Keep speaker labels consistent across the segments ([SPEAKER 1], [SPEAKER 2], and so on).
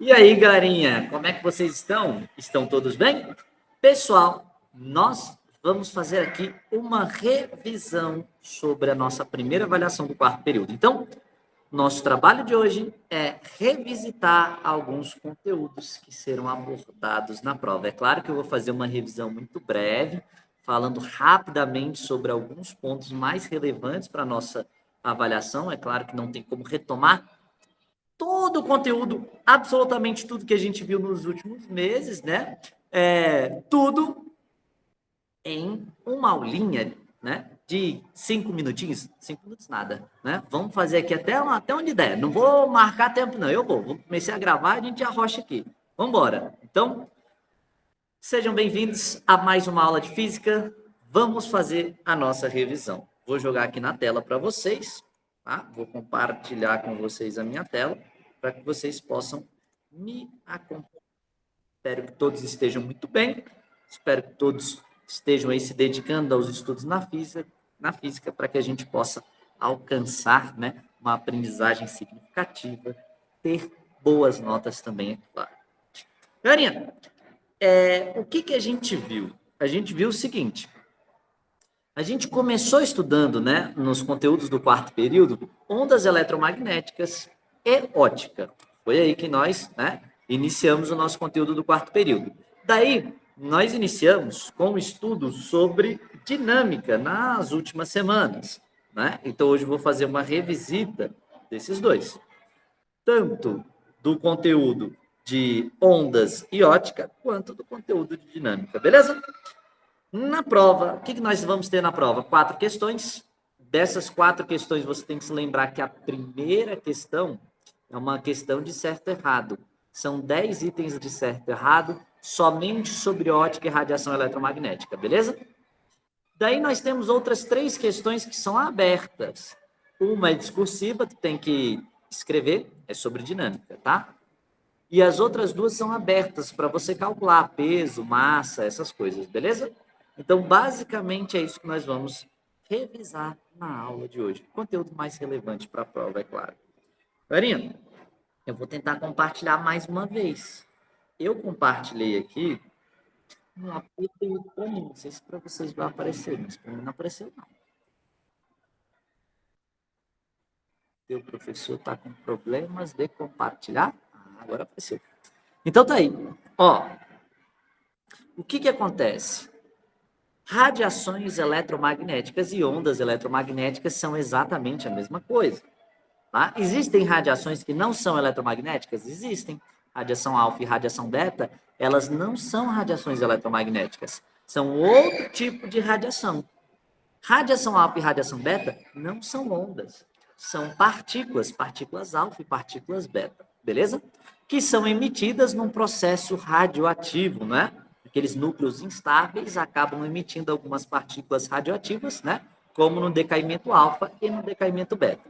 [SPEAKER 1] E aí, galerinha, como é que vocês estão? Estão todos bem? Pessoal, nós vamos fazer aqui uma revisão sobre a nossa primeira avaliação do quarto período. Então, nosso trabalho de hoje é revisitar alguns conteúdos que serão abordados na prova. É claro que eu vou fazer uma revisão muito breve, falando rapidamente sobre alguns pontos mais relevantes para a nossa avaliação. É claro que não tem como retomar todo o conteúdo, absolutamente tudo que a gente viu nos últimos meses, né? Tudo em uma aulinha, né? De 5 minutinhos, 5 minutos nada, né? Vamos fazer aqui até onde der. Não vou marcar tempo, não. Vou começar a gravar e a gente arrocha aqui. Vamos embora. Então, sejam bem-vindos a mais uma aula de física. Vamos fazer a nossa revisão. Vou jogar aqui na tela para vocês, tá? Vou compartilhar com vocês a minha tela para que vocês possam me acompanhar. Espero que todos estejam muito bem. Espero que todos estejam aí se dedicando aos estudos na física para que a gente possa alcançar, né, uma aprendizagem significativa, ter boas notas também, é claro. Galerinha, o que a gente viu? A gente viu o seguinte: a gente começou estudando, né, nos conteúdos do quarto período, ondas eletromagnéticas e ótica. Foi aí que nós, né, iniciamos o nosso conteúdo do quarto período. Daí, nós iniciamos com um estudo sobre dinâmica nas últimas semanas, né? Então, hoje eu vou fazer uma revisita desses dois. Tanto do conteúdo de ondas e ótica, quanto do conteúdo de dinâmica, beleza? Na prova, o que nós vamos ter na prova? 4 questões. Dessas 4 questões, você tem que se lembrar que a primeira questão é uma questão de certo e errado. São 10 itens de certo e errado, somente sobre ótica e radiação eletromagnética, beleza? Daí nós temos outras 3 questões que são abertas. Uma é discursiva, tu tem que escrever, é sobre dinâmica, tá? E as outras 2 são abertas para você calcular peso, massa, essas coisas, beleza? Então, basicamente, é isso que nós vamos revisar na aula de hoje. Conteúdo mais relevante para a prova, é claro. Galerinha, eu vou tentar compartilhar mais uma vez. Eu compartilhei aqui um apoio para mim. Não sei se para vocês vai aparecer, mas para mim não apareceu, não. O professor está com problemas de compartilhar? Agora apareceu. Então, tá aí. Ó, o que acontece? Radiações eletromagnéticas e ondas eletromagnéticas são exatamente a mesma coisa. Tá? Existem radiações que não são eletromagnéticas? Existem. Radiação alfa e radiação beta, elas não são radiações eletromagnéticas. São outro tipo de radiação. Radiação alfa e radiação beta não são ondas. São partículas alfa e partículas beta. Beleza? Que são emitidas num processo radioativo, né? Aqueles núcleos instáveis acabam emitindo algumas partículas radioativas, né? Como no decaimento alfa e no decaimento beta.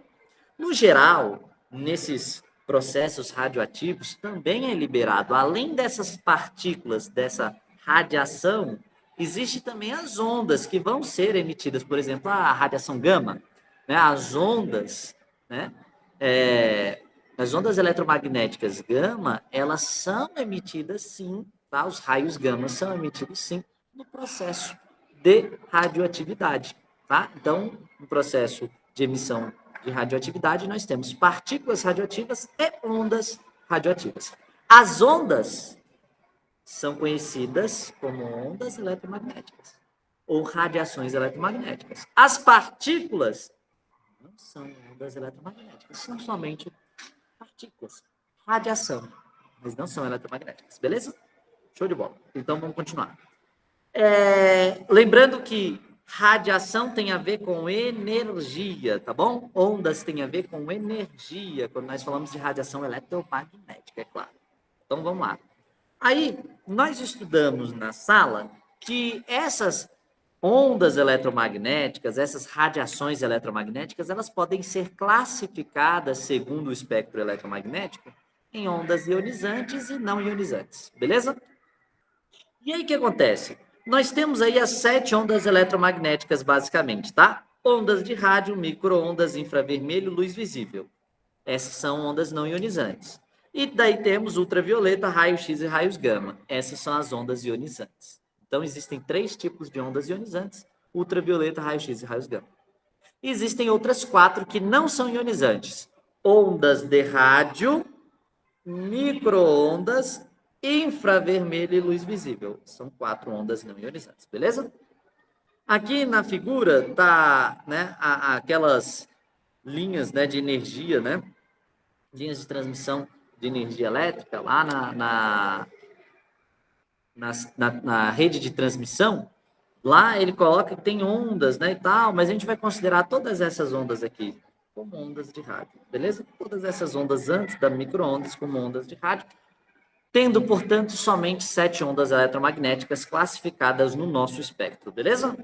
[SPEAKER 1] No geral, nesses processos radioativos, também é liberado, além dessas partículas, dessa radiação, existe também as ondas que vão ser emitidas, por exemplo, a radiação gama, né? As ondas, né? As ondas eletromagnéticas gama, elas são emitidas sim, tá? Os raios gama são emitidos sim no processo de radioatividade, tá? Então, no processo de emissão de radioatividade, nós temos partículas radioativas e ondas radioativas. As ondas são conhecidas como ondas eletromagnéticas ou radiações eletromagnéticas. As partículas não são ondas eletromagnéticas, são somente partículas, radiação, mas não são eletromagnéticas, beleza? Show de bola. Então, vamos continuar. Lembrando que radiação tem a ver com energia, tá bom? Ondas tem a ver com energia, quando nós falamos de radiação eletromagnética, é claro. Então, vamos lá. Aí, nós estudamos na sala que essas ondas eletromagnéticas, essas radiações eletromagnéticas, elas podem ser classificadas, segundo o espectro eletromagnético, em ondas ionizantes e não ionizantes, beleza? E aí, o que acontece? Nós temos aí as 7 ondas eletromagnéticas, basicamente, tá? Ondas de rádio, micro-ondas, infravermelho, luz visível. Essas são ondas não ionizantes. E daí temos ultravioleta, raio-x e raios gama. Essas são as ondas ionizantes. Então, existem 3 tipos de ondas ionizantes: ultravioleta, raio-x e raios gama. E existem outras 4 que não são ionizantes: ondas de rádio, micro-ondas, infravermelho e luz visível. São 4 ondas não ionizantes, beleza? Aqui na figura tá, né, aquelas linhas, né, de energia, né? Linhas de transmissão de energia elétrica lá na rede de transmissão. Lá ele coloca que tem ondas, né, e tal, mas a gente vai considerar todas essas ondas aqui como ondas de rádio, beleza? Todas essas ondas antes da micro-ondas como ondas de rádio, tendo, portanto, somente 7 ondas eletromagnéticas classificadas no nosso espectro, beleza?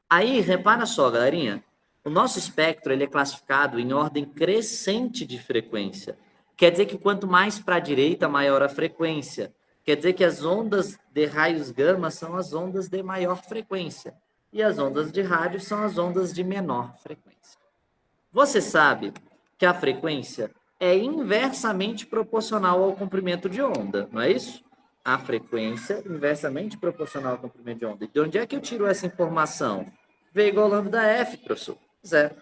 [SPEAKER 1] Aí, repara só, galerinha, o nosso espectro ele é classificado em ordem crescente de frequência. Quer dizer que quanto mais para a direita, maior a frequência. Quer dizer que as ondas de raios gama são as ondas de maior frequência. E as ondas de rádio são as ondas de menor frequência. Você sabe que a frequência é inversamente proporcional ao comprimento de onda, não é isso? A frequência inversamente proporcional ao comprimento de onda. E de onde é que eu tiro essa informação? V igual a lambda F, professor. Zero.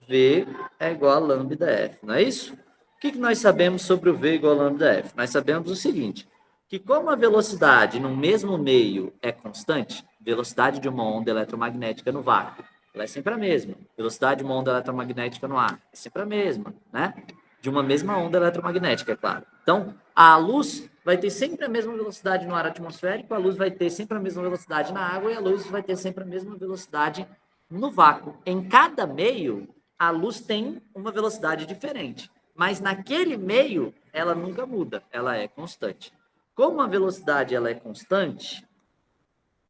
[SPEAKER 1] V é igual a lambda F, não é isso? O que nós sabemos sobre o V igual a lambda F? Nós sabemos o seguinte, que como a velocidade no mesmo meio é constante, velocidade de uma onda eletromagnética no vácuo, ela é sempre a mesma. Velocidade de uma onda eletromagnética no ar é sempre a mesma, né? De uma mesma onda eletromagnética, é claro. Então, a luz vai ter sempre a mesma velocidade no ar atmosférico, a luz vai ter sempre a mesma velocidade na água e a luz vai ter sempre a mesma velocidade no vácuo. Em cada meio, a luz tem uma velocidade diferente, mas naquele meio, ela nunca muda, ela é constante. Como a velocidade ela é constante,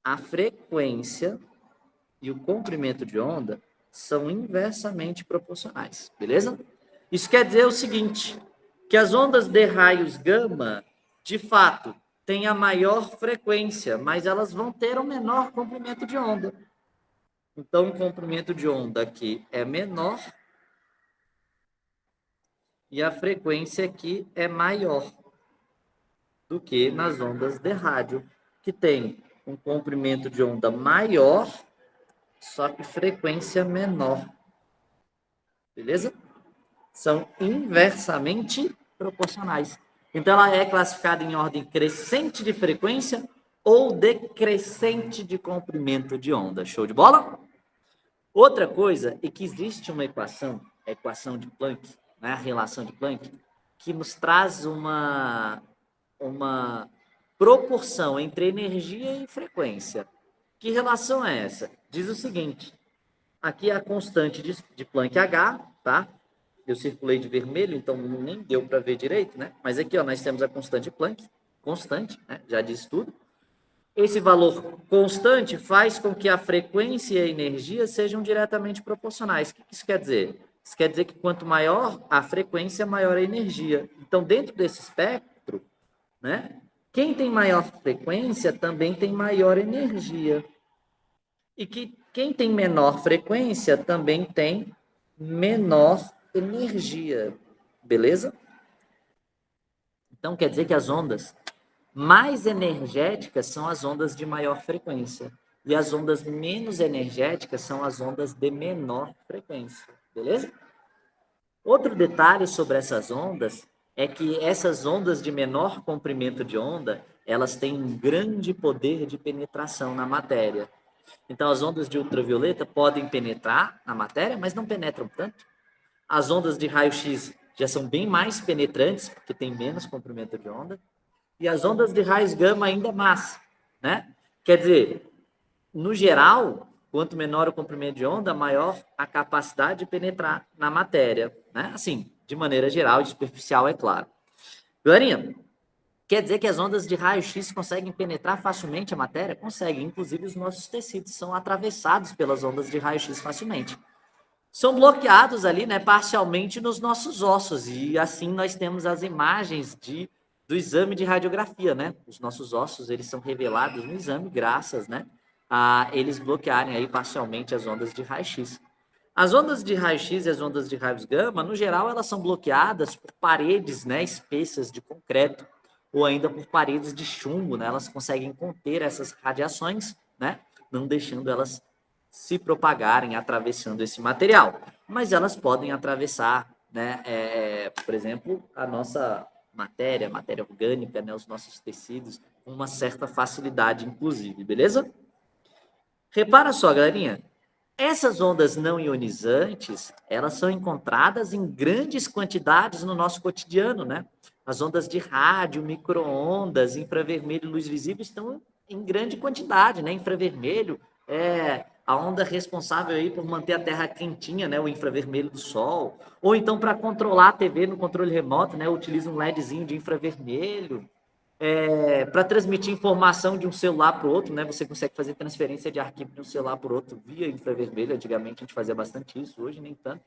[SPEAKER 1] a frequência e o comprimento de onda são inversamente proporcionais, beleza? Isso quer dizer o seguinte, que as ondas de raios gama, de fato, têm a maior frequência, mas elas vão ter um menor comprimento de onda. Então, o comprimento de onda aqui é menor e a frequência aqui é maior do que nas ondas de rádio, que tem um comprimento de onda maior, só que frequência menor. Beleza? São inversamente proporcionais. Então, ela é classificada em ordem crescente de frequência ou decrescente de comprimento de onda. Show de bola? Outra coisa é que existe uma equação, a equação de Planck, né, a relação de Planck, que nos traz uma proporção entre energia e frequência. Que relação é essa? Diz o seguinte, aqui é a constante de Planck H, tá? Eu circulei de vermelho, então nem deu para ver direito, né? Mas aqui, ó, nós temos a constante de Planck, constante, né? Já diz tudo. Esse valor constante faz com que a frequência e a energia sejam diretamente proporcionais. O que isso quer dizer? Isso quer dizer que quanto maior a frequência, maior a energia. Então, dentro desse espectro, né? Quem tem maior frequência também tem maior energia. E que quem tem menor frequência também tem menor energia. Beleza? Então, quer dizer que as ondas mais energéticas são as ondas de maior frequência. E as ondas menos energéticas são as ondas de menor frequência. Beleza? Outro detalhe sobre essas ondas é que essas ondas de menor comprimento de onda, elas têm um grande poder de penetração na matéria. Então, as ondas de ultravioleta podem penetrar na matéria, mas não penetram tanto. As ondas de raio-x já são bem mais penetrantes, porque tem menos comprimento de onda. E as ondas de raios gama ainda mais, né? Quer dizer, no geral, quanto menor o comprimento de onda, maior a capacidade de penetrar na matéria, né? Assim, de maneira geral e superficial, é claro. Galerinha, quer dizer que as ondas de raio-x conseguem penetrar facilmente a matéria? Conseguem, inclusive os nossos tecidos são atravessados pelas ondas de raio-x facilmente. São bloqueados ali, né, parcialmente nos nossos ossos, e assim nós temos as imagens do exame de radiografia, né? Os nossos ossos, eles são revelados no exame, graças, né, a eles bloquearem aí parcialmente as ondas de raio-x. As ondas de raio-x e as ondas de raios gama, no geral, elas são bloqueadas por paredes, né, espessas de concreto ou ainda por paredes de chumbo, né? Elas conseguem conter essas radiações, né, não deixando elas se propagarem atravessando esse material. Mas elas podem atravessar, né, por exemplo, a nossa matéria orgânica, né, os nossos tecidos, com uma certa facilidade, inclusive, beleza? Repara só, galerinha, essas ondas não ionizantes, elas são encontradas em grandes quantidades no nosso cotidiano, né? As ondas de rádio, micro-ondas, infravermelho e luz visível estão em grande quantidade, né? Infravermelho é a onda responsável aí por manter a Terra quentinha, né? O infravermelho do Sol. Ou então, para controlar a TV no controle remoto, né? Utiliza um LEDzinho de infravermelho. Para transmitir informação de um celular para o outro, né? Você consegue fazer transferência de arquivo de um celular para o outro via infravermelho. Antigamente a gente fazia bastante isso, hoje nem tanto.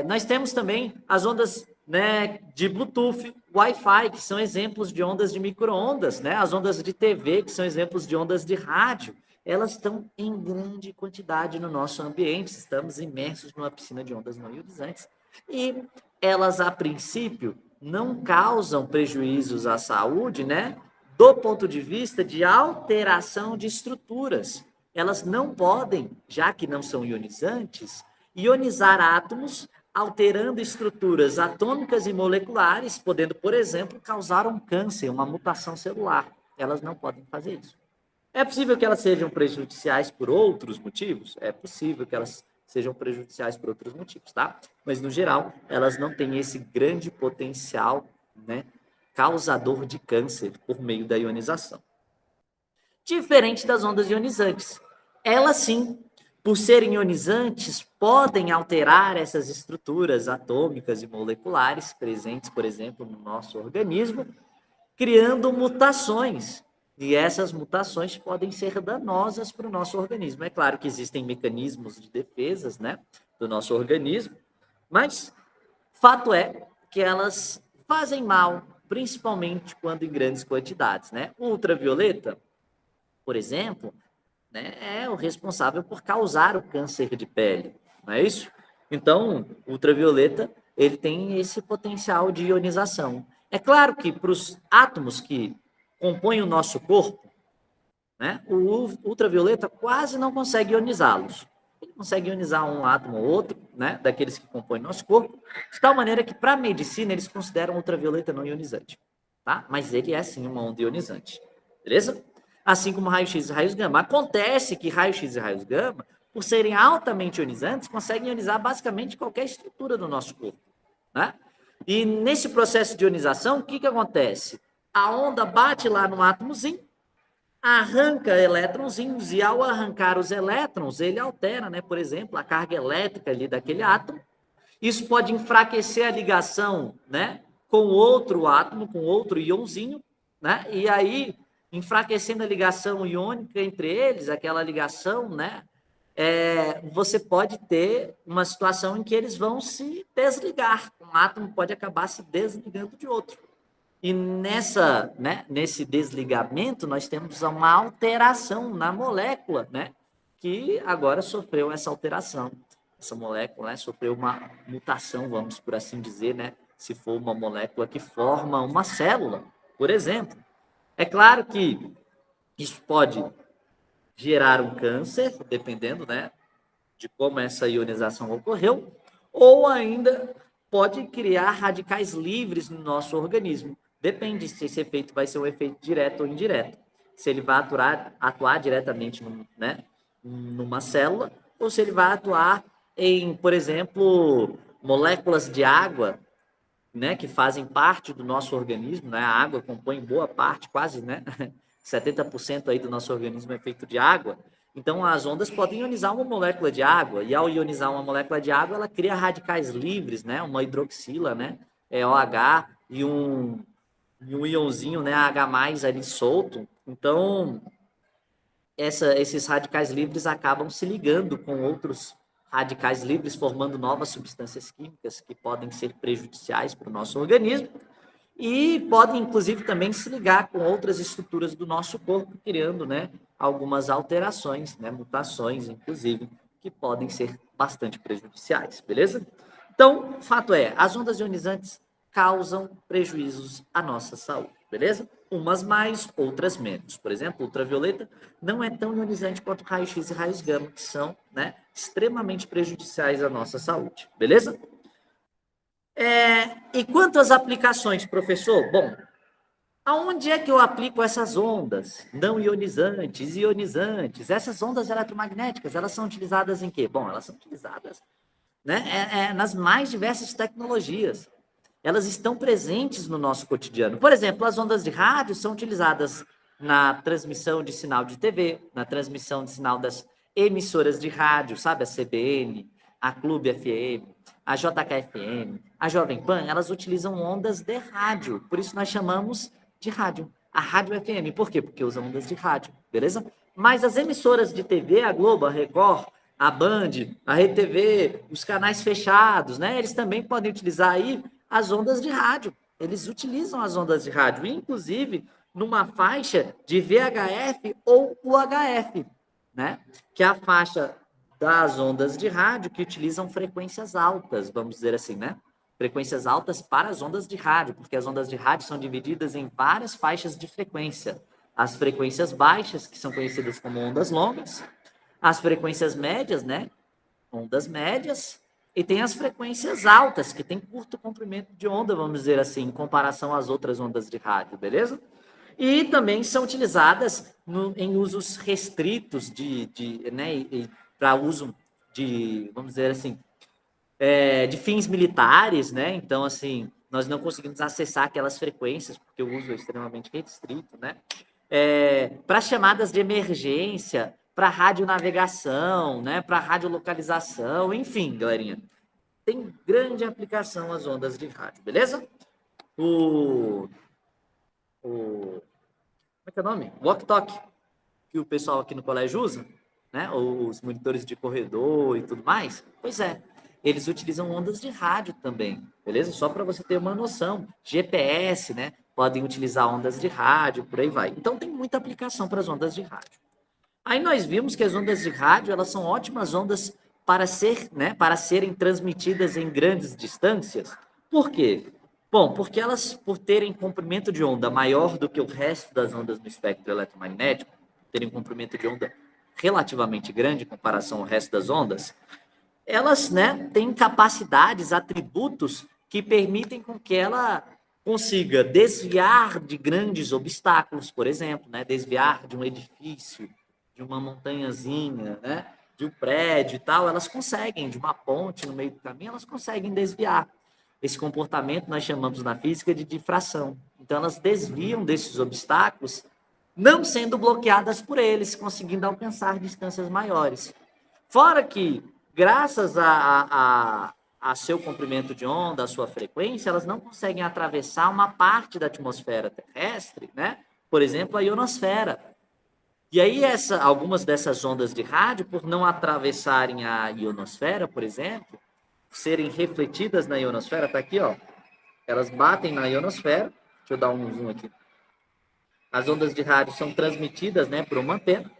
[SPEAKER 1] Nós temos também as ondas, né, de Bluetooth, Wi-Fi, que são exemplos de ondas de micro-ondas, né? As ondas de TV, que são exemplos de ondas de rádio. Elas estão em grande quantidade no nosso ambiente. Estamos imersos numa piscina de ondas não ionizantes. E elas, a princípio, não causam prejuízos à saúde, né? Do ponto de vista de alteração de estruturas. Elas não podem, já que não são ionizantes, ionizar átomos, alterando estruturas atômicas e moleculares, podendo, por exemplo, causar um câncer, uma mutação celular. Elas não podem fazer isso. É possível que elas sejam prejudiciais por outros motivos? É possível que elas sejam prejudiciais por outros motivos, tá? Mas, no geral, elas não têm esse grande potencial, né, causador de câncer por meio da ionização. Diferente das ondas ionizantes. Elas, sim, por serem ionizantes, podem alterar essas estruturas atômicas e moleculares presentes, por exemplo, no nosso organismo, criando mutações. E essas mutações podem ser danosas para o nosso organismo. É claro que existem mecanismos de defesas, né, do nosso organismo, mas fato é que elas fazem mal, principalmente quando em grandes quantidades, né? O ultravioleta, por exemplo, né, é o responsável por causar o câncer de pele, não é isso? Então, o ultravioleta, ele tem esse potencial de ionização. É claro que para os átomos que compõem o nosso corpo, né, o ultravioleta quase não consegue ionizá-los. Ele consegue ionizar um átomo ou outro, né, daqueles que compõem o nosso corpo, de tal maneira que, para a medicina, eles consideram o ultravioleta não ionizante, tá? Mas ele é, sim, uma onda ionizante, beleza? Assim como raio-x e raios gama. Acontece que raio-x e raios gama, por serem altamente ionizantes, conseguem ionizar basicamente qualquer estrutura do nosso corpo, né? E nesse processo de ionização, o que, que acontece? A onda bate lá no átomozinho, arranca elétronzinhos, e ao arrancar os elétrons, ele altera, né, por exemplo, a carga elétrica ali daquele átomo. Isso pode enfraquecer a ligação, né, com outro átomo, com outro íonzinho, né? E aí, enfraquecendo a ligação iônica entre eles, aquela ligação, né, você pode ter uma situação em que eles vão se desligar. Um átomo pode acabar se desligando de outro. E nesse desligamento, nós temos uma alteração na molécula, né, que agora sofreu essa alteração. Essa molécula, né, sofreu uma mutação, vamos por assim dizer, né, se for uma molécula que forma uma célula, por exemplo. É claro que isso pode gerar um câncer, dependendo, né, de como essa ionização ocorreu, ou ainda pode criar radicais livres no nosso organismo. Depende se esse efeito vai ser um efeito direto ou indireto. Se ele vai atuar diretamente numa célula, ou se ele vai atuar em, por exemplo, moléculas de água, né, que fazem parte do nosso organismo, né? A água compõe boa parte, quase, né, 70% aí do nosso organismo é feito de água. Então, as ondas podem ionizar uma molécula de água, e ao ionizar uma molécula de água, ela cria radicais livres, né, uma hidroxila, né, OH, e um íonzinho, né, H+, ali solto. Então, esses radicais livres acabam se ligando com outros radicais livres, formando novas substâncias químicas que podem ser prejudiciais para o nosso organismo e podem, inclusive, também se ligar com outras estruturas do nosso corpo, criando, né, algumas alterações, né, mutações, inclusive, que podem ser bastante prejudiciais, beleza? Então, o fato é, as ondas ionizantes causam prejuízos à nossa saúde, beleza? Umas mais, outras menos. Por exemplo, ultravioleta não é tão ionizante quanto raio-x e raios gama, que são, né, extremamente prejudiciais à nossa saúde, beleza? E quanto às aplicações, professor? Bom, aonde é que eu aplico essas ondas não ionizantes, ionizantes? Essas ondas eletromagnéticas, elas são utilizadas em quê? Bom, elas são utilizadas, né, nas mais diversas tecnologias. Elas estão presentes no nosso cotidiano. Por exemplo, as ondas de rádio são utilizadas na transmissão de sinal de TV, na transmissão de sinal das emissoras de rádio, sabe? A CBN, a Clube FM, a JKFM, a Jovem Pan, elas utilizam ondas de rádio. Por isso nós chamamos de rádio. A Rádio FM. Por quê? Porque usam ondas de rádio, beleza? Mas as emissoras de TV, a Globo, a Record, a Band, a Rede TV, os canais fechados, né? Eles também podem utilizar aí as ondas de rádio. Eles utilizam as ondas de rádio, inclusive numa faixa de VHF ou UHF, né? Que é a faixa das ondas de rádio que utilizam frequências altas, vamos dizer assim, né? Frequências altas para as ondas de rádio, porque as ondas de rádio são divididas em várias faixas de frequência. As frequências baixas, que são conhecidas como ondas longas, as frequências médias, né? Ondas médias, e tem as frequências altas, que tem curto comprimento de onda, vamos dizer assim, em comparação às outras ondas de rádio, beleza? E também são utilizadas em usos restritos né, para uso de, vamos dizer assim, de fins militares, né? Então, assim, nós não conseguimos acessar aquelas frequências, porque o uso é extremamente restrito, né? Para chamadas de emergência, para radionavegação, né? Para radiolocalização, enfim, galerinha. Tem grande aplicação as ondas de rádio, beleza? Como é que é o nome? Walk-talk, que o pessoal aqui no colégio usa, né? Os monitores de corredor e tudo mais. Pois é, eles utilizam ondas de rádio também, beleza? Só para você ter uma noção. GPS, né? Podem utilizar ondas de rádio, por aí vai. Então tem muita aplicação para as ondas de rádio. Aí nós vimos que as ondas de rádio, elas são ótimas ondas para serem transmitidas em grandes distâncias. Por quê? Bom, porque elas, por terem comprimento de onda maior do que o resto das ondas no espectro eletromagnético, terem um comprimento de onda relativamente grande em comparação ao resto das ondas, elas, né, têm capacidades, atributos que permitem com que ela consiga desviar de grandes obstáculos, por exemplo, né, desviar de um edifício, de uma montanhazinha, né, de um prédio e tal, elas conseguem, de uma ponte no meio do caminho, elas conseguem desviar. Esse comportamento nós chamamos na física de difração. Então, elas desviam desses obstáculos, não sendo bloqueadas por eles, conseguindo alcançar distâncias maiores. Fora que, graças a seu comprimento de onda, a sua frequência, elas não conseguem atravessar uma parte da atmosfera terrestre, né? Por exemplo, a ionosfera. E aí, algumas dessas ondas de rádio, por não atravessarem a ionosfera, por exemplo, serem refletidas na ionosfera, tá aqui, ó. Elas batem na ionosfera. Deixa eu dar um zoom aqui. As ondas de rádio são transmitidas, né, por uma antena,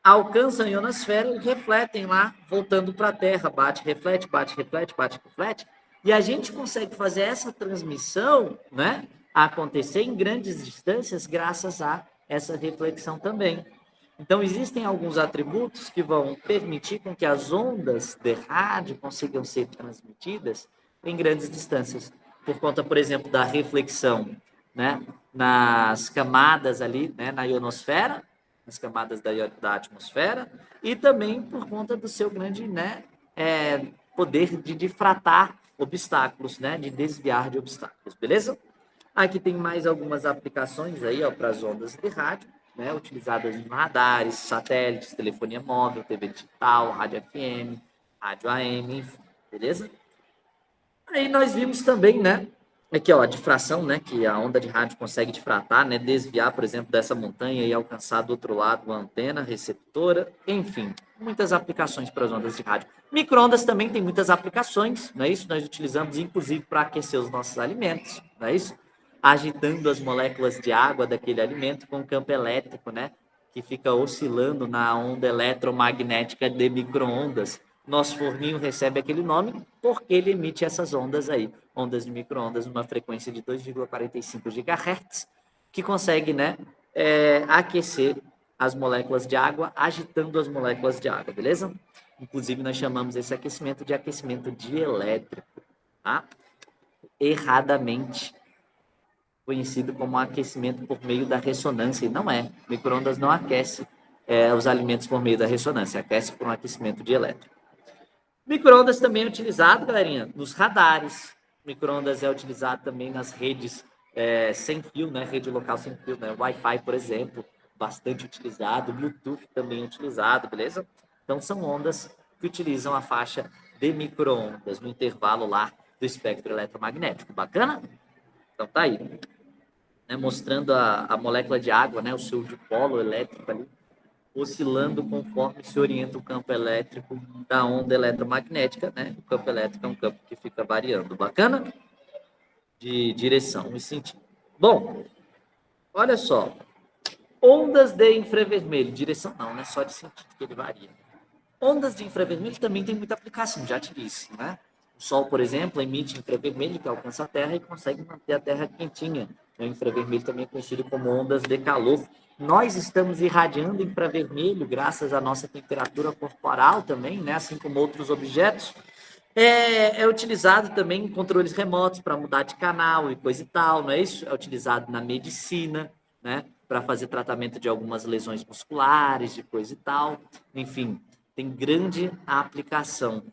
[SPEAKER 1] alcançam a ionosfera e refletem lá, voltando para a Terra. Bate, reflete, bate, reflete, bate, reflete. E a gente consegue fazer essa transmissão, né, acontecer em grandes distâncias graças a essa reflexão também. Então, existem alguns atributos que vão permitir com que as ondas de rádio consigam ser transmitidas em grandes distâncias, por conta, por exemplo, da reflexão, né, nas camadas ali, né, na ionosfera, nas camadas da atmosfera, e também por conta do seu grande, né, poder de difratar obstáculos, né, de desviar de obstáculos, beleza? Aqui tem mais algumas aplicações aí, ó, para as ondas de rádio, né, utilizadas em radares, satélites, telefonia móvel, TV digital, rádio FM, rádio AM, enfim, beleza? Aí nós vimos também, né, aqui ó, a difração, né, que a onda de rádio consegue difratar, né, desviar, por exemplo, dessa montanha e alcançar do outro lado uma antena receptora, enfim, muitas aplicações para as ondas de rádio. Micro-ondas também tem muitas aplicações, não é isso? Nós utilizamos inclusive para aquecer os nossos alimentos, não é isso? Agitando as moléculas de água daquele alimento com campo elétrico, né? Que fica oscilando na onda eletromagnética de micro-ondas. Nosso forninho recebe aquele nome porque ele emite essas ondas aí, ondas de micro-ondas, numa frequência de 2,45 GHz, que consegue, né, aquecer as moléculas de água, agitando as moléculas de água, beleza? Inclusive, nós chamamos esse aquecimento de aquecimento dielétrico, tá? Erradamente conhecido como aquecimento por meio da ressonância, e não é. Micro-ondas não aquece os alimentos por meio da ressonância, aquece por um aquecimento dielétrico. Micro-ondas também é utilizado, galerinha, nos radares. Micro-ondas é utilizado também nas redes sem fio, né? Rede local sem fio, né? Wi-Fi, por exemplo, bastante utilizado. Bluetooth também é utilizado, beleza? Então, são ondas que utilizam a faixa de micro-ondas no intervalo lá do espectro eletromagnético. Bacana? Então, tá aí. Né? Mostrando a molécula de água, né? O seu dipolo elétrico ali, oscilando conforme se orienta o campo elétrico da onda eletromagnética, né? O campo elétrico é um campo que fica variando. Bacana? De direção e sentido. Bom, olha só. Ondas de infravermelho. Direção não, né? Só de sentido que ele varia. Ondas de infravermelho também tem muita aplicação, já te disse, né? O Sol, por exemplo, emite infravermelho que alcança a Terra e consegue manter a Terra quentinha. O infravermelho também é conhecido como ondas de calor. Nós estamos irradiando infravermelho graças à nossa temperatura corporal também, né? Assim como outros objetos. É utilizado também em controles remotos para mudar de canal e coisa e tal, não é isso? É utilizado na medicina, né? Para fazer tratamento de algumas lesões musculares, de coisa e tal. Enfim, tem grande aplicação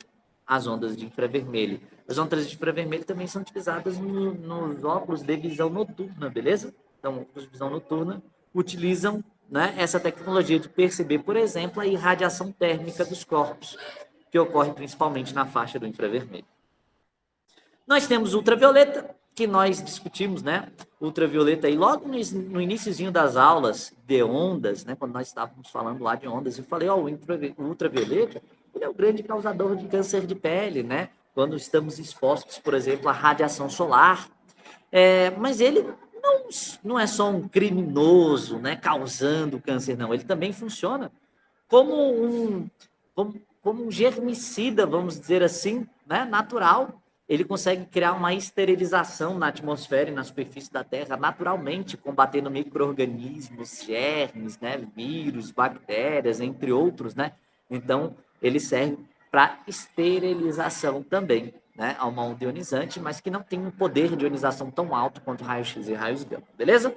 [SPEAKER 1] as ondas de infravermelho. As ondas de infravermelho também são utilizadas nos óculos de visão noturna, beleza? Então, óculos de visão noturna utilizam, né, essa tecnologia de perceber, por exemplo, a irradiação térmica dos corpos, que ocorre principalmente na faixa do infravermelho. Nós temos ultravioleta, que nós discutimos, né? Ultravioleta aí logo no iniciozinho das aulas de ondas, né? Quando nós estávamos falando lá de ondas, eu falei, ó, o ultravioleta, ele é o grande causador de câncer de pele, né? Quando estamos expostos, por exemplo, à radiação solar. Mas ele não é só um criminoso, né? Causando câncer, não. Ele também funciona como um germicida, vamos dizer assim, né? Natural. Ele consegue criar uma esterilização na atmosfera e na superfície da Terra naturalmente, combatendo micro-organismos, germes, né? Vírus, bactérias, entre outros, né? Então, ele serve para esterilização também, né? É uma onda ionizante, mas que não tem um poder de ionização tão alto quanto raios-x e raios gama, beleza?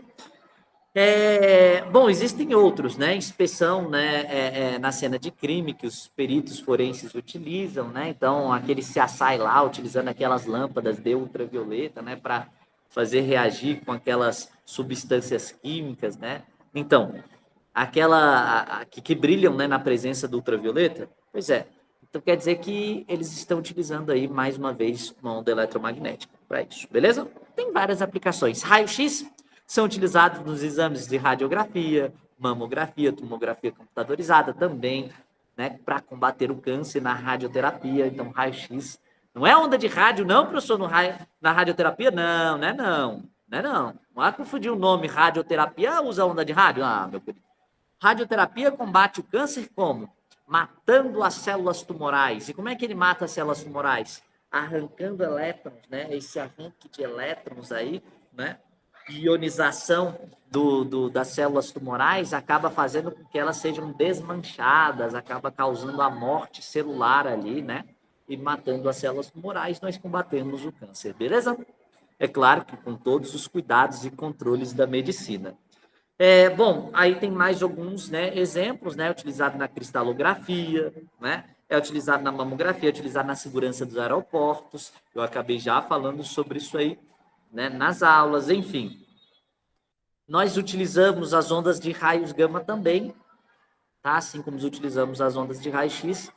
[SPEAKER 1] Bom, existem outros, né? Inspeção, né? Na cena de crime que os peritos forenses utilizam, né? Então, aquele CSI lá, utilizando aquelas lâmpadas de ultravioleta, né? Para fazer reagir com aquelas substâncias químicas, né? Então, que brilham, né? Na presença do ultravioleta, pois é. Então, quer dizer que eles estão utilizando aí, mais uma vez, uma onda eletromagnética para isso, beleza? Tem várias aplicações. Raio-X são utilizados nos exames de radiografia, mamografia, tomografia computadorizada também, né, para combater o câncer na radioterapia. Então, raio-x não é onda de rádio, não, professor, na radioterapia? Não, não é não. Não é não. Não vai confundir o nome radioterapia, usa onda de rádio? Ah, meu querido. Radioterapia combate o câncer como? Matando as células tumorais. E como é que ele mata as células tumorais? Arrancando elétrons, né? Esse arranque de elétrons aí, né? Ionização das células tumorais acaba fazendo com que elas sejam desmanchadas, acaba causando a morte celular ali, né? E matando as células tumorais, nós combatemos o câncer, beleza? É claro que com todos os cuidados e controles da medicina. Bom, aí tem mais alguns, né, exemplos, né, utilizado na cristalografia, né, é utilizado na mamografia, é utilizado na segurança dos aeroportos. Eu acabei já falando sobre isso aí, né, nas aulas, enfim. Nós utilizamos as ondas de raios gama também, tá? Assim como utilizamos as ondas de raio-x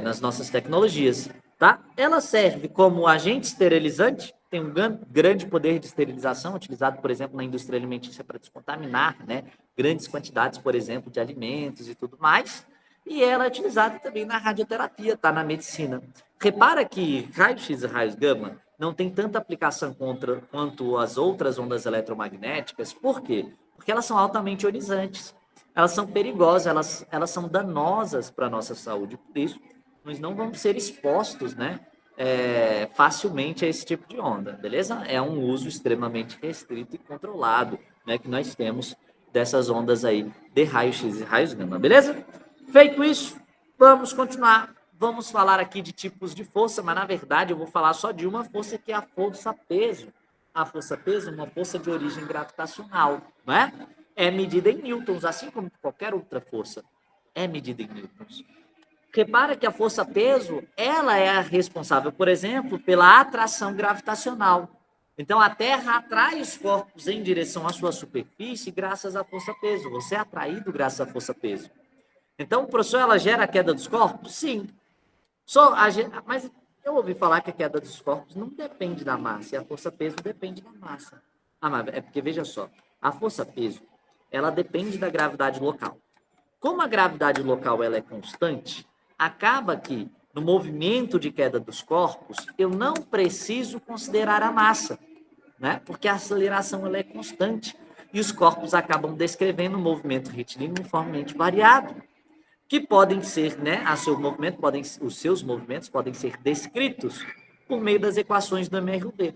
[SPEAKER 1] nas nossas tecnologias, tá? Ela serve como agente esterilizante, tem um grande poder de esterilização, utilizado, por exemplo, na indústria alimentícia para descontaminar, né? Grandes quantidades, por exemplo, de alimentos e tudo mais. E ela é utilizada também na radioterapia, tá? Na medicina. Repara que raio-x e raios gama não tem tanta aplicação quanto as outras ondas eletromagnéticas. Por quê? Porque elas são altamente ionizantes. elas são perigosas, elas são danosas para a nossa saúde. Por isso, nós não vamos ser expostos, né, facilmente a esse tipo de onda, beleza? É um uso extremamente restrito e controlado, né, que nós temos dessas ondas aí de raio-x e raios gama, beleza? Feito isso, vamos continuar. Vamos falar aqui de tipos de força, mas na verdade eu vou falar só de uma força, que é a força-peso. A força-peso é uma força de origem gravitacional, não é? É medida em newtons, assim como qualquer outra força é medida em newtons. Repara que a força-peso, ela é a responsável, por exemplo, pela atração gravitacional. Então, a Terra atrai os corpos em direção à sua superfície graças à força-peso. Você é atraído graças à força-peso. Então, professor, ela gera a queda dos corpos? Sim. Mas eu ouvi falar que a queda dos corpos não depende da massa, e a força-peso depende da massa. Ah, mas é porque, veja só, a força-peso, ela depende da gravidade local. Como a gravidade local ela é constante, acaba que no movimento de queda dos corpos, eu não preciso considerar a massa, né? Porque a aceleração ela é constante e os corpos acabam descrevendo um movimento retilíneo uniformemente variado, que podem ser, né, os seus movimentos podem ser descritos por meio das equações do MRV.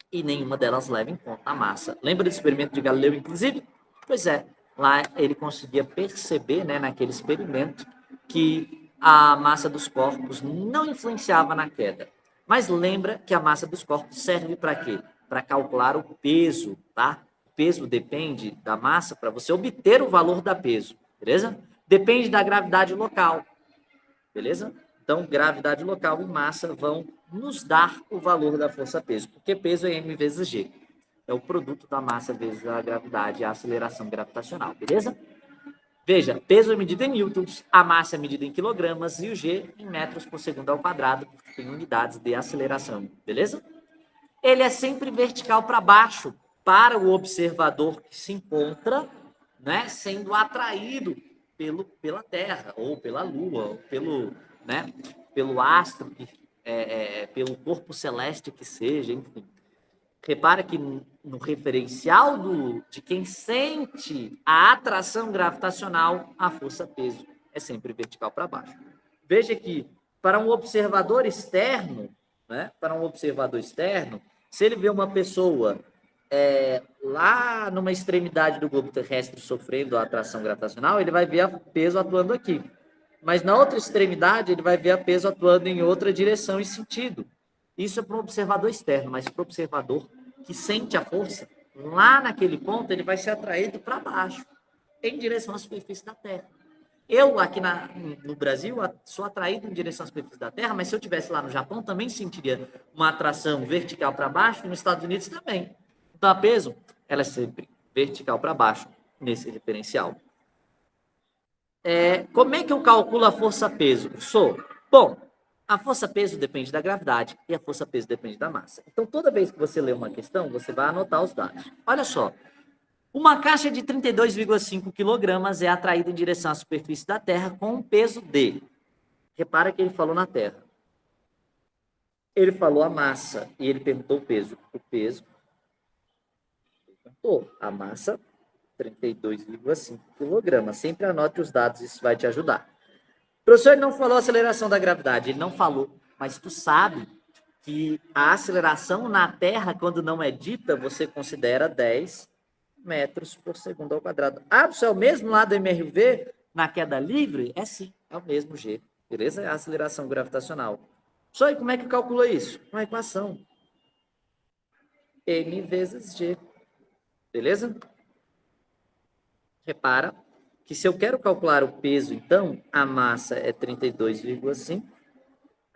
[SPEAKER 1] E nenhuma delas leva em conta a massa. Lembra do experimento de Galileu, inclusive? Pois é, lá ele conseguia perceber, né, naquele experimento, que a massa dos corpos não influenciava na queda. Mas lembra que a massa dos corpos serve para quê? Para calcular o peso, tá? O peso depende da massa para você obter o valor da peso, beleza? Depende da gravidade local, beleza? Então, gravidade local e massa vão nos dar o valor da força-peso, porque peso é m vezes g. É o produto da massa vezes a gravidade e a aceleração gravitacional, beleza? Veja, peso é medido em newtons, a massa é medida em quilogramas e o g em metros por segundo ao quadrado, porque tem unidades de aceleração, beleza? Ele é sempre vertical para baixo, para o observador que se encontra, né, sendo atraído pela Terra, ou pela Lua, ou pelo astro, pelo corpo celeste que seja, enfim. Repara que no referencial de quem sente a atração gravitacional, a força-peso é sempre vertical para baixo. Veja que, para um observador externo, né, se ele vê uma pessoa lá numa extremidade do globo terrestre sofrendo a atração gravitacional, ele vai ver a peso atuando aqui. Mas na outra extremidade, ele vai ver a peso atuando em outra direção e sentido. Isso é para um observador externo, mas para o observador que sente a força, lá naquele ponto, ele vai ser atraído para baixo, em direção à superfície da Terra. Eu, aqui no Brasil, sou atraído em direção à superfície da Terra, mas se eu estivesse lá no Japão, também sentiria uma atração vertical para baixo, e nos Estados Unidos também. Então, a peso, ela é sempre vertical para baixo, nesse referencial. Como é que eu calculo a força-peso? Bom, a força-peso depende da gravidade e a força-peso depende da massa. Então, toda vez que você lê uma questão, você vai anotar os dados. Olha só, uma caixa de 32,5 quilogramas é atraída em direção à superfície da Terra com um peso de... Repara que ele falou na Terra. Ele falou a massa e ele perguntou o peso. O peso... Ele perguntou a massa, 32,5 quilogramas. Sempre anote os dados, isso vai te ajudar. O professor não falou a aceleração da gravidade, ele não falou, mas tu sabe que a aceleração na Terra, quando não é dita, você considera 10 metros por segundo ao quadrado. Ah, é o mesmo lá do MRV na queda livre? É sim, é o mesmo G, beleza? É a aceleração gravitacional. Só aí como é que calcula isso? Uma equação. M vezes G, beleza? Repara que se eu quero calcular o peso, então, a massa é 32,5,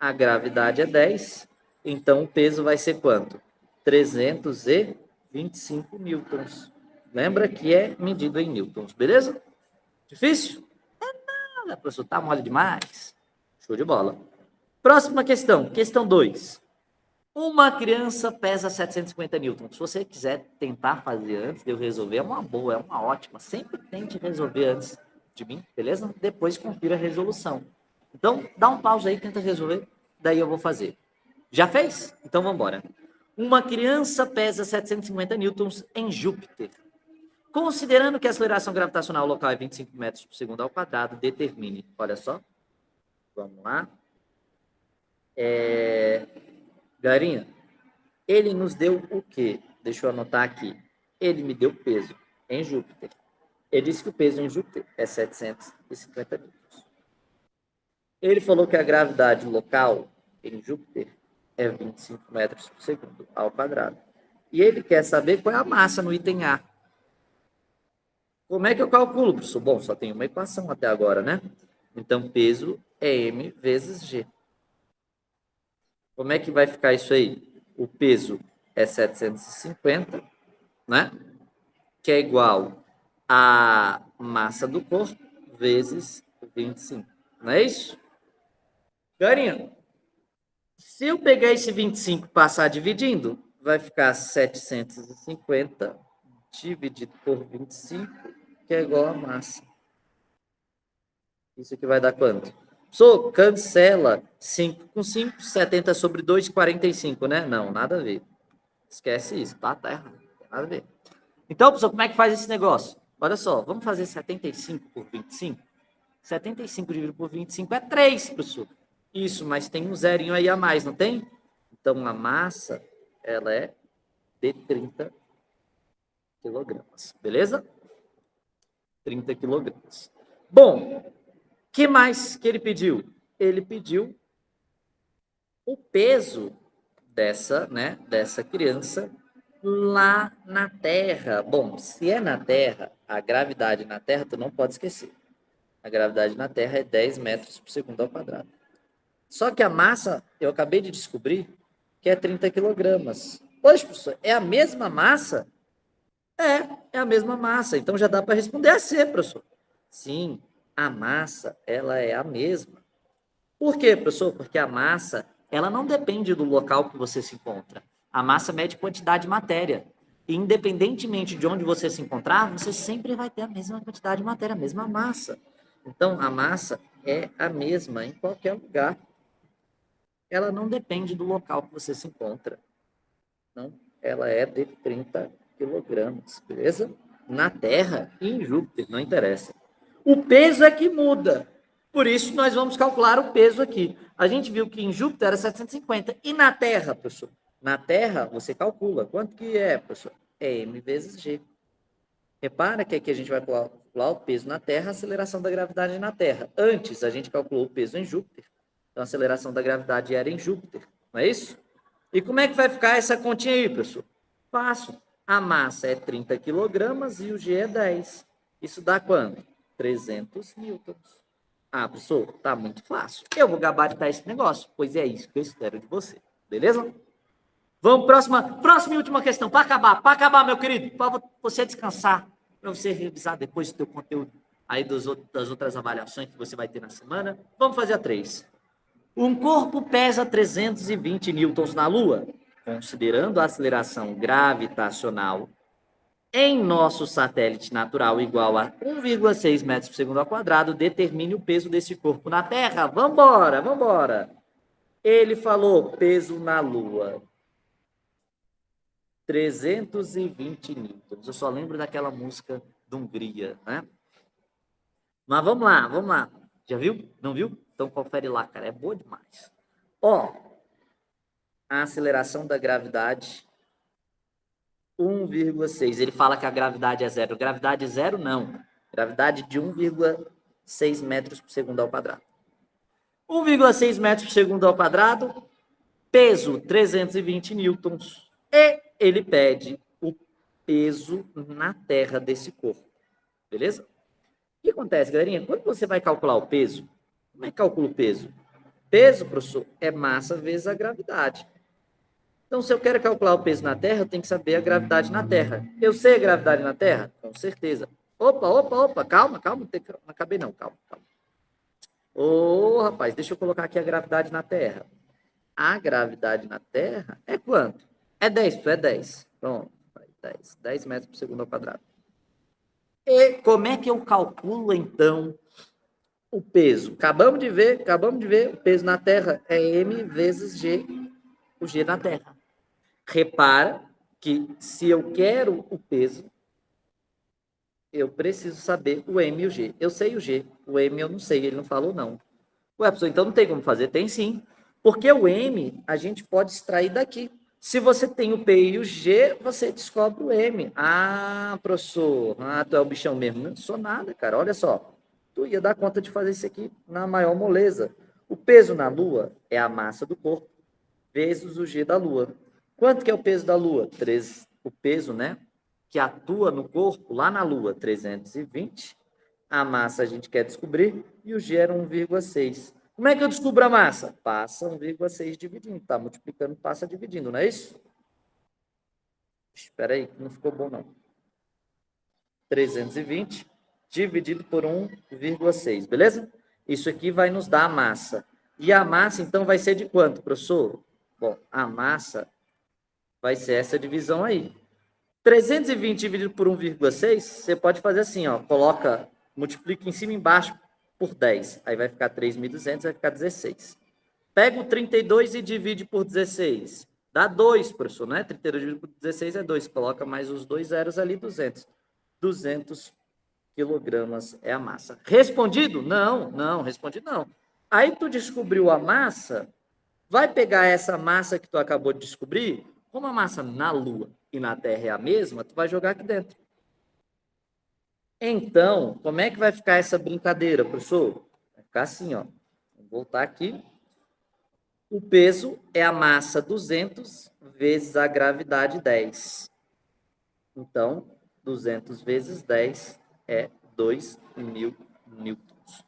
[SPEAKER 1] a gravidade é 10, então o peso vai ser quanto? 325 newtons. Lembra que é medido em newtons, beleza? Difícil? Nada, professor, tá mole demais. Show de bola. Próxima questão, questão 2. Uma criança pesa 750 newtons. Se você quiser tentar fazer antes de eu resolver, é uma boa, é uma ótima. Sempre tente resolver antes de mim, beleza? Depois confira a resolução. Então, dá um pause aí, tenta resolver, daí eu vou fazer. Já fez? Então, vamos embora. Uma criança pesa 750 newtons em Júpiter. Considerando que a aceleração gravitacional local é 25 metros por segundo ao quadrado, determine, olha só, vamos lá. Galerinha, ele nos deu o quê? Deixa eu anotar aqui. Ele me deu peso em Júpiter. Ele disse que o peso em Júpiter é 750 newtons. Ele falou que a gravidade local em Júpiter é 25 metros por segundo ao quadrado. E ele quer saber qual é a massa no item A. Como é que eu calculo, professor? Bom, só tem uma equação até agora, né? Então, peso é M vezes G. Como é que vai ficar isso aí? O peso é 750, né? Que é igual a massa do corpo vezes 25. Não é isso? Garinha, se eu pegar esse 25 e passar dividindo, vai ficar 750 dividido por 25, que é igual a massa. Isso aqui vai dar quanto? Só cancela 5 com 5, 70 sobre 2, 45, né? Não, nada a ver. Esquece isso, tá? Tá errado. Não tem nada a ver. Então, professor, como é que faz esse negócio? Olha só, vamos fazer 75 por 25? 75 dividido por 25 é 3, professor. Isso, mas tem um zerinho aí a mais, não tem? Então, a massa, ela é de 30 quilogramas, beleza? 30 quilogramas. Bom, o que mais que ele pediu? Ele pediu o peso dessa criança lá na Terra. Bom, se é na Terra, a gravidade na Terra, tu não pode esquecer. A gravidade na Terra é 10 metros por segundo ao quadrado. Só que a massa, eu acabei de descobrir, que é 30 quilogramas. Poxa, professor, é a mesma massa? É a mesma massa. Então já dá para responder a C, professor. Sim, a massa, ela é a mesma. Por quê, professor? Porque a massa, ela não depende do local que você se encontra. A massa mede quantidade de matéria. E independentemente de onde você se encontrar, você sempre vai ter a mesma quantidade de matéria, a mesma massa. Então, a massa é a mesma em qualquer lugar. Ela não depende do local que você se encontra. Não, ela é de 30 quilogramas, beleza? Na Terra e em Júpiter, não interessa. O peso é que muda. Por isso, nós vamos calcular o peso aqui. A gente viu que em Júpiter era 750. E na Terra, professor? Na Terra, você calcula. Quanto que é, professor? É M vezes G. Repara que aqui a gente vai calcular o peso na Terra, a aceleração da gravidade na Terra. Antes, a gente calculou o peso em Júpiter. Então, a aceleração da gravidade era em Júpiter. Não é isso? E como é que vai ficar essa continha aí, professor? Fácil. A massa é 30 quilogramas e o G é 10. Isso dá quanto? 300 newtons. Ah, professor, tá muito fácil. Eu vou gabaritar esse negócio, pois é isso que eu espero de você. Beleza? Vamos, próxima e última questão. Para acabar, meu querido. Para você descansar, para você revisar depois o teu conteúdo aí das outras avaliações que você vai ter na semana. Vamos fazer a 3. Um corpo pesa 320 newtons na Lua, considerando a aceleração gravitacional em nosso satélite natural igual a 1,6 metros por segundo ao quadrado, determine o peso desse corpo na Terra. Vambora. Ele falou peso na Lua. 320 newtons. Eu só lembro daquela música da Hungria, né? Mas vamos lá. Já viu? Não viu? Então confere lá, cara. É boa demais. Ó, a aceleração da gravidade 1,6. Ele fala que a gravidade é zero. Gravidade zero, não. Gravidade de 1,6 metros por segundo ao quadrado. 1,6 metros por segundo ao quadrado, peso 320 newtons. E ele pede o peso na Terra desse corpo. Beleza? O que acontece, galerinha? Quando você vai calcular o peso, como é que calcula o peso? Peso, professor, é massa vezes a gravidade. Então, se eu quero calcular o peso na Terra, eu tenho que saber a gravidade na Terra. Eu sei a gravidade na Terra? Com certeza. Opa, calma, não acabei não, calma. Ô, rapaz, deixa eu colocar aqui a gravidade na Terra. A gravidade na Terra é quanto? É 10, é 10. Pronto, 10 metros por segundo ao quadrado. E como é que eu calculo, então, o peso? Acabamos de ver, o peso na Terra é M vezes G, o G na Terra. Repara que se eu quero o peso, eu preciso saber o M e o G. Eu sei o G, o M eu não sei, ele não falou não. Ué, professor, então não tem como fazer? Tem sim. Porque o M a gente pode extrair daqui. Se você tem o P e o G, você descobre o M. Ah, professor, tu é o bichão mesmo. Não sou nada, cara. Olha só. Tu ia dar conta de fazer isso aqui na maior moleza. O peso na Lua é a massa do corpo vezes o G da Lua. Quanto que é o peso da Lua? O peso, né? Que atua no corpo, lá na Lua, 320. A massa a gente quer descobrir e o G era 1,6. Como é que eu descubro a massa? Passa 1,6 dividindo. Tá multiplicando, passa dividindo, não é isso? Espera aí, não ficou bom não. 320 dividido por 1,6, beleza? Isso aqui vai nos dar a massa. E a massa, então, vai ser de quanto, professor? Bom, a massa vai ser essa divisão aí. 320 dividido por 1,6, você pode fazer assim, ó, multiplica em cima e embaixo por 10. Aí vai ficar 3.200, vai ficar 16. Pega o 32 e divide por 16. Dá 2, professor, né? 32 dividido por 16 é 2. Coloca mais os dois zeros ali, 200. 200 quilogramas é a massa. Respondido? Não, não, respondido não. Aí tu descobriu a massa, vai pegar essa massa que tu acabou de descobrir, como a massa na Lua e na Terra é a mesma, tu vai jogar aqui dentro. Então, como é que vai ficar essa brincadeira, professor? Vai ficar assim, ó. Vou voltar aqui. O peso é a massa 200 vezes a gravidade 10. Então, 200 vezes 10 é 2.000 newtons.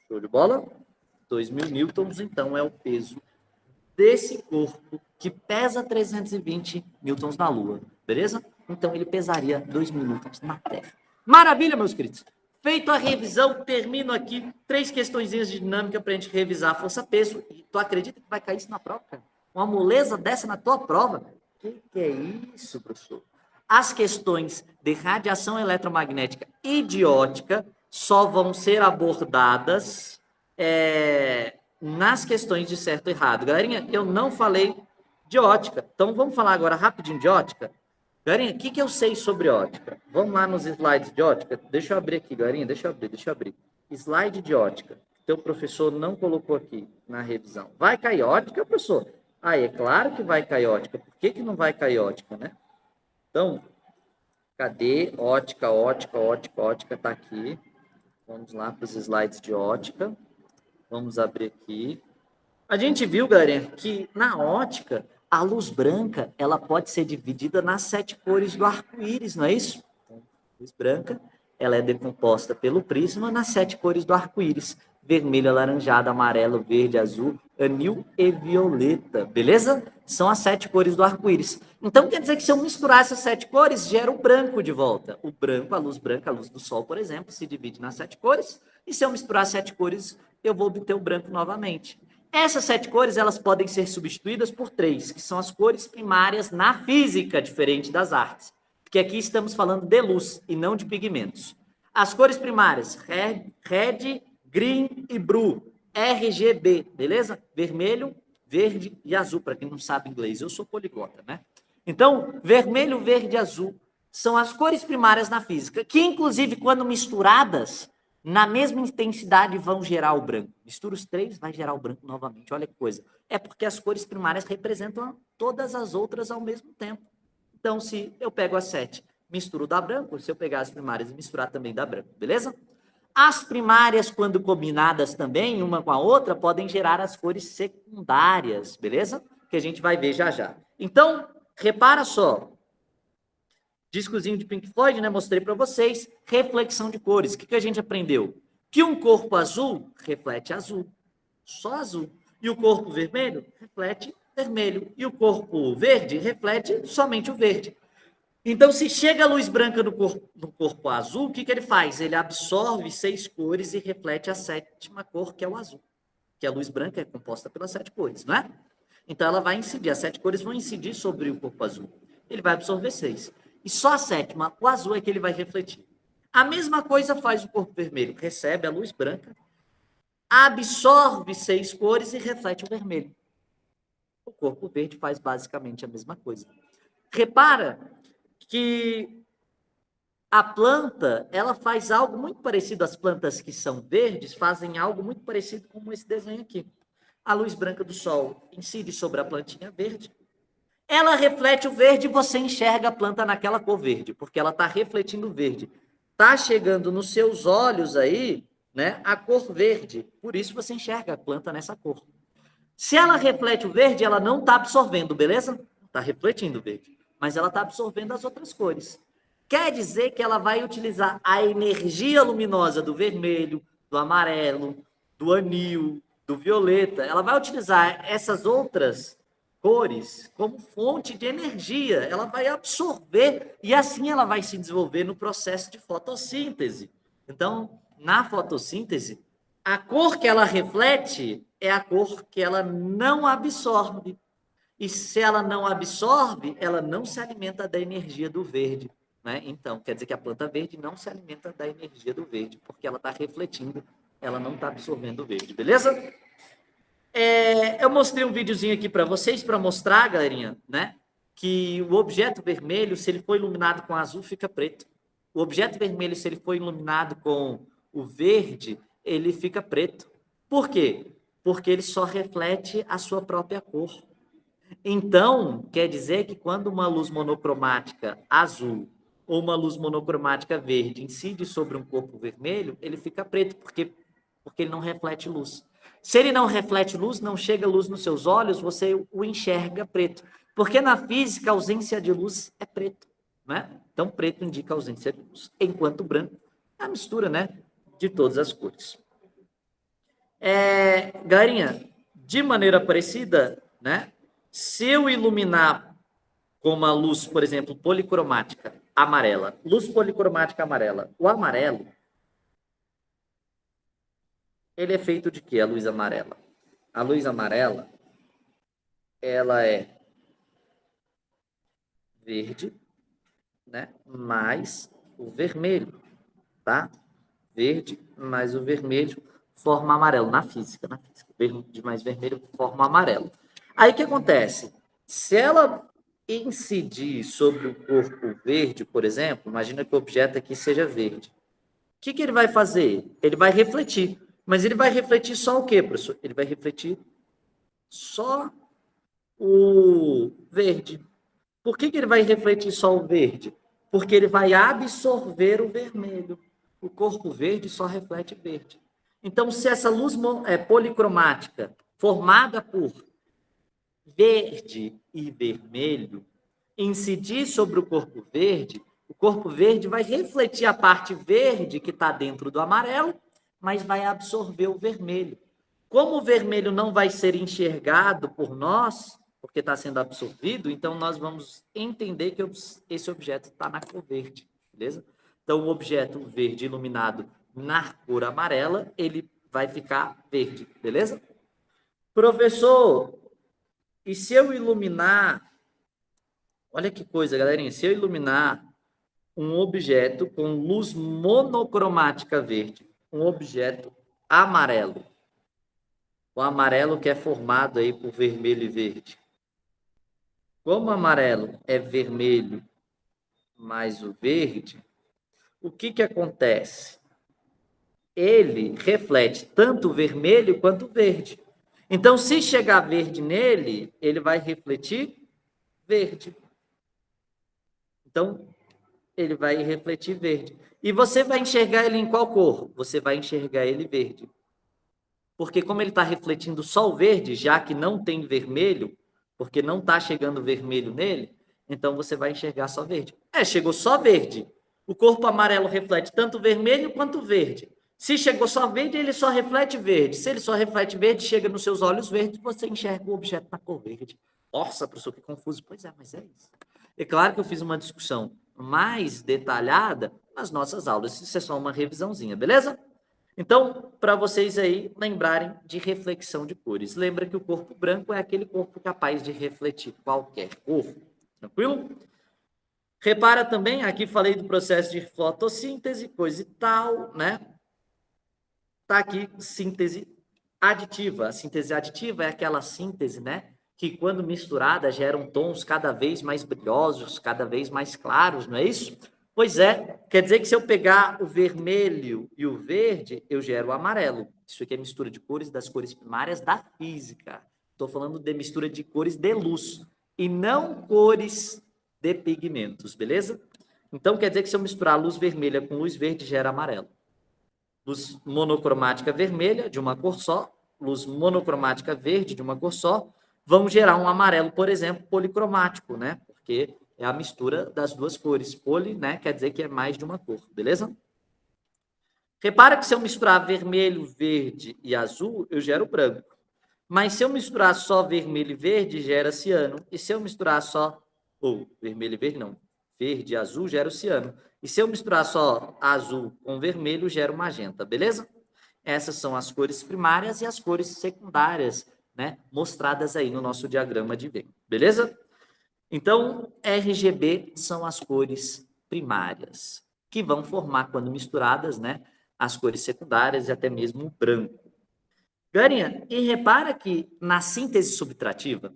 [SPEAKER 1] Show de bola? 2.000 newtons, então, é o peso desse corpo que pesa 320 newtons na Lua, beleza? Então, ele pesaria 2.000 newtons na Terra. Maravilha, meus queridos! Feito a revisão, termino aqui 3 questõezinhas de dinâmica para a gente revisar a força-peso. E tu acredita que vai cair isso na prova, cara? Uma moleza dessa na tua prova? Que é isso, professor? As questões de radiação eletromagnética e de ótica só vão ser abordadas nas questões de certo e errado. Galerinha, eu não falei de ótica. Então, vamos falar agora rapidinho de ótica? Galerinha, o que eu sei sobre ótica? Vamos lá nos slides de ótica? Deixa eu abrir aqui, galerinha. Deixa eu abrir. Slide de ótica. Teu professor não colocou aqui na revisão. Vai cair ótica, professor? Ah, é claro que vai cair ótica. Por que não vai cair ótica, né? Então, cadê ótica, ótica, ótica, ótica? Tá aqui. Vamos lá para os slides de ótica. Vamos abrir aqui. A gente viu, galera, que na ótica, a luz branca, ela pode ser dividida nas 7 cores do arco-íris, não é isso? Então, a luz branca, ela é decomposta pelo prisma nas 7 cores do arco-íris. Vermelho, alaranjado, amarelo, verde, azul, anil e violeta, beleza? São as 7 cores do arco-íris. Então, quer dizer que se eu misturar essas 7 cores, gera o branco de volta. O branco, a luz do sol, por exemplo, se divide nas 7 cores. E se eu misturar 7 cores, eu vou obter o branco novamente. Essas 7 cores, elas podem ser substituídas por 3, que são as cores primárias na física, diferente das artes. Porque aqui estamos falando de luz e não de pigmentos. As cores primárias, red, green e blue, RGB, beleza? Vermelho, verde e azul, para quem não sabe inglês. Eu sou poliglota, né? Então, vermelho, verde e azul são as cores primárias na física, que inclusive quando misturadas, na mesma intensidade vão gerar o branco. Mistura os 3, vai gerar o branco novamente. Olha que coisa. É porque as cores primárias representam todas as outras ao mesmo tempo. Então, se eu pego as 7, misturo dá branco. Se eu pegar as primárias e misturar, também dá branco. Beleza? As primárias, quando combinadas também, uma com a outra, podem gerar as cores secundárias. Beleza? Que a gente vai ver já já. Então, repara só. Discozinho de Pink Floyd, né? Mostrei para vocês. Reflexão de cores. O que a gente aprendeu? Que um corpo azul reflete azul. Só azul. E o corpo vermelho reflete vermelho. E o corpo verde reflete somente o verde. Então, se chega a luz branca no corpo azul, o que ele faz? Ele absorve 6 cores e reflete a 7ª cor, que é o azul. Que a luz branca é composta pelas 7 cores, não é? Então, ela vai incidir, as 7 cores vão incidir sobre o corpo azul. Ele vai absorver 6. E só a 7ª, o azul, é que ele vai refletir. A mesma coisa faz o corpo vermelho. Recebe a luz branca, absorve 6 cores e reflete o vermelho. O corpo verde faz basicamente a mesma coisa. Repara que A planta, ela faz algo muito parecido, as plantas que são verdes fazem algo muito parecido com esse desenho aqui. A luz branca do sol incide sobre a plantinha verde, ela reflete o verde e você enxerga a planta naquela cor verde, porque ela está refletindo o verde. Está chegando nos seus olhos aí, né, a cor verde, por isso você enxerga a planta nessa cor. Se ela reflete o verde, ela não está absorvendo, beleza? Está refletindo o verde, mas ela está absorvendo as outras cores. Quer dizer que ela vai utilizar a energia luminosa do vermelho, do amarelo, do anil, do violeta. Ela vai utilizar essas outras cores como fonte de energia. Ela vai absorver e assim ela vai se desenvolver no processo de fotossíntese. Então, na fotossíntese, a cor que ela reflete é a cor que ela não absorve. E se ela não absorve, ela não se alimenta da energia do verde. Né? Então, quer dizer que a planta verde não se alimenta da energia do verde, porque ela está refletindo, ela não está absorvendo o verde, beleza? Eu mostrei um videozinho aqui para vocês, para mostrar, galerinha, né? Que o objeto vermelho, se ele for iluminado com azul, fica preto. O objeto vermelho, se ele for iluminado com o verde, ele fica preto. Por quê? Porque ele só reflete a sua própria cor. Então, quer dizer que quando uma luz monocromática azul ou uma luz monocromática verde incide sobre um corpo vermelho, ele fica preto, porque ele não reflete luz. Se ele não reflete luz, não chega luz nos seus olhos, você o enxerga preto. Porque na física, a ausência de luz é preto. Né? Então, preto indica ausência de luz. Enquanto branco é a mistura, né, de todas as cores. Galerinha, de maneira parecida, né, se eu iluminar com uma luz, por exemplo, policromática amarela, luz policromática amarela, o amarelo, ele é feito de quê, a luz amarela? A luz amarela, ela é verde, né, mais o vermelho, tá? Verde mais o vermelho forma amarelo, na física. Verde mais vermelho forma amarelo. Aí o que acontece? Se ela incidir sobre o corpo verde, por exemplo, imagina que o objeto aqui seja verde. O que ele vai fazer? Ele vai refletir. Mas ele vai refletir só o quê, professor? Ele vai refletir só o verde. Por que ele vai refletir só o verde? Porque ele vai absorver o vermelho. O corpo verde só reflete verde. Então, se essa luz policromática, formada por verde e vermelho, incidir sobre o corpo verde vai refletir a parte verde que está dentro do amarelo, mas vai absorver o vermelho. Como o vermelho não vai ser enxergado por nós, porque está sendo absorvido, então nós vamos entender que esse objeto está na cor verde, beleza? Então, o objeto verde iluminado na cor amarela, ele vai ficar verde, beleza? Professor, e se eu iluminar... Olha que coisa, galerinha. Se eu iluminar um objeto com luz monocromática verde, um objeto amarelo, o amarelo que é formado aí por vermelho e verde. Como o amarelo é vermelho mais o verde, o que acontece? Ele reflete tanto o vermelho quanto o verde. Então, se chegar verde nele, ele vai refletir verde. Então, ele vai refletir verde. E você vai enxergar ele em qual cor? Você vai enxergar ele verde. Porque como ele está refletindo só o verde, já que não tem vermelho, porque não está chegando vermelho nele, então você vai enxergar só verde. Chegou só verde. O corpo amarelo reflete tanto vermelho quanto verde. Se chegou só verde, ele só reflete verde. Se ele só reflete verde, chega nos seus olhos verdes, você enxerga o objeto na cor verde. Nossa, professor, que confuso. Pois é, mas é isso. É claro que eu fiz uma discussão mais detalhada nas nossas aulas. Isso é só uma revisãozinha, beleza? Então, para vocês aí lembrarem de reflexão de cores. Lembra que o corpo branco é aquele corpo capaz de refletir qualquer cor. Tranquilo? Repara também, aqui falei do processo de fotossíntese, coisa e tal, né? Tá aqui síntese aditiva. A síntese aditiva é aquela síntese, né? Que quando misturada geram tons cada vez mais brilhosos, cada vez mais claros, não é isso? Pois é, quer dizer que se eu pegar o vermelho e o verde, eu gero o amarelo. Isso aqui é mistura de cores das cores primárias da física. Estou falando de mistura de cores de luz e não cores de pigmentos, beleza? Então quer dizer que se eu misturar luz vermelha com luz verde, gera amarelo. Luz monocromática vermelha, de uma cor só, luz monocromática verde, de uma cor só, vão gerar um amarelo, por exemplo, policromático, né? Porque é a mistura das duas cores. Poli, né, quer dizer que é mais de uma cor, beleza? Repara que se eu misturar vermelho, verde e azul, eu gero branco. Mas se eu misturar só vermelho e verde, gera ciano. E se eu misturar só, ou vermelho e verde não, verde e azul, gera o ciano. E se eu misturar só azul com vermelho, gera o magenta, beleza? Essas são as cores primárias e as cores secundárias, né, mostradas aí no nosso diagrama de Venn, beleza? Então, RGB são as cores primárias, que vão formar, quando misturadas, né, as cores secundárias e até mesmo o branco. Garinha, e repara que na síntese subtrativa,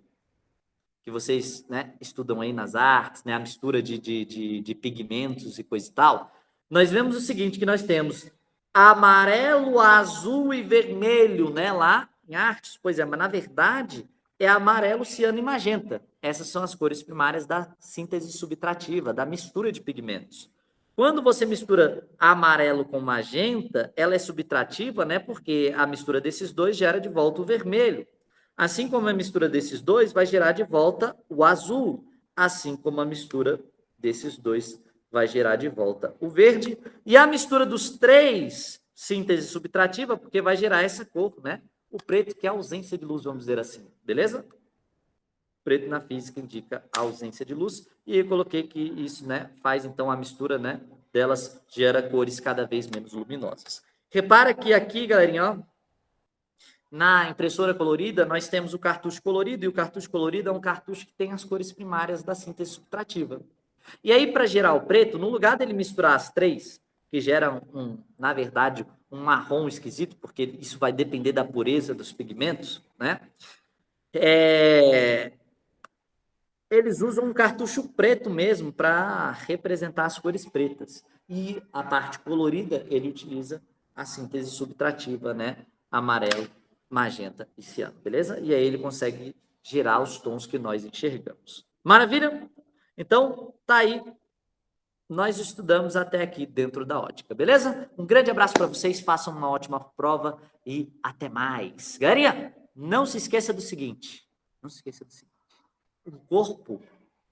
[SPEAKER 1] que vocês, né, estudam aí nas artes, né, a mistura de pigmentos e coisa e tal, nós vemos o seguinte, que nós temos amarelo, azul e vermelho, né, lá em artes, pois é, mas na verdade é amarelo, ciano e magenta. Essas são as cores primárias da síntese subtrativa, da mistura de pigmentos. Quando você mistura amarelo com magenta, ela é subtrativa, né, porque a mistura desses dois gera de volta o vermelho. Assim como a mistura desses dois vai gerar de volta o azul, assim como a mistura desses dois vai gerar de volta o verde. E a mistura dos três, síntese subtrativa, porque vai gerar essa cor, né? O preto, que é a ausência de luz, vamos dizer assim, beleza? Preto na física indica a ausência de luz, e eu coloquei que isso, né, faz então a mistura, né, delas gera cores cada vez menos luminosas. Repara que aqui, galerinha, ó, na impressora colorida, nós temos o cartucho colorido, e o cartucho colorido é um cartucho que tem as cores primárias da síntese subtrativa. E aí, para gerar o preto, no lugar dele misturar as três, que gera, na verdade, um marrom esquisito, porque isso vai depender da pureza dos pigmentos, né? Eles usam um cartucho preto mesmo para representar as cores pretas. E a parte colorida, ele utiliza a síntese subtrativa, né? Amarelo, magenta e ciano, beleza? E aí ele consegue gerar os tons que nós enxergamos. Maravilha? Então, tá aí. Nós estudamos até aqui dentro da ótica, beleza? Um grande abraço para vocês, façam uma ótima prova e até mais. Galerinha, não se esqueça do seguinte, o corpo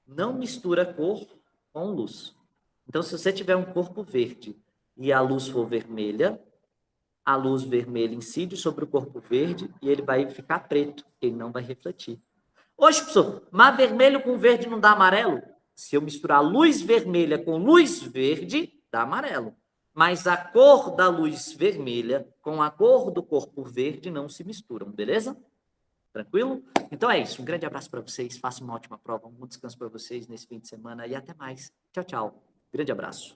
[SPEAKER 1] não mistura cor com luz. Então, se você tiver um corpo verde e a luz for vermelha, a luz vermelha incide sobre o corpo verde e ele vai ficar preto, ele não vai refletir. Oxe, professor, mas vermelho com verde não dá amarelo? Se eu misturar luz vermelha com luz verde, dá amarelo. Mas a cor da luz vermelha com a cor do corpo verde não se misturam, beleza? Tranquilo? Então é isso. Um grande abraço para vocês. Façam uma ótima prova. Um bom descanso para vocês nesse fim de semana e até mais. Tchau, tchau. Grande abraço.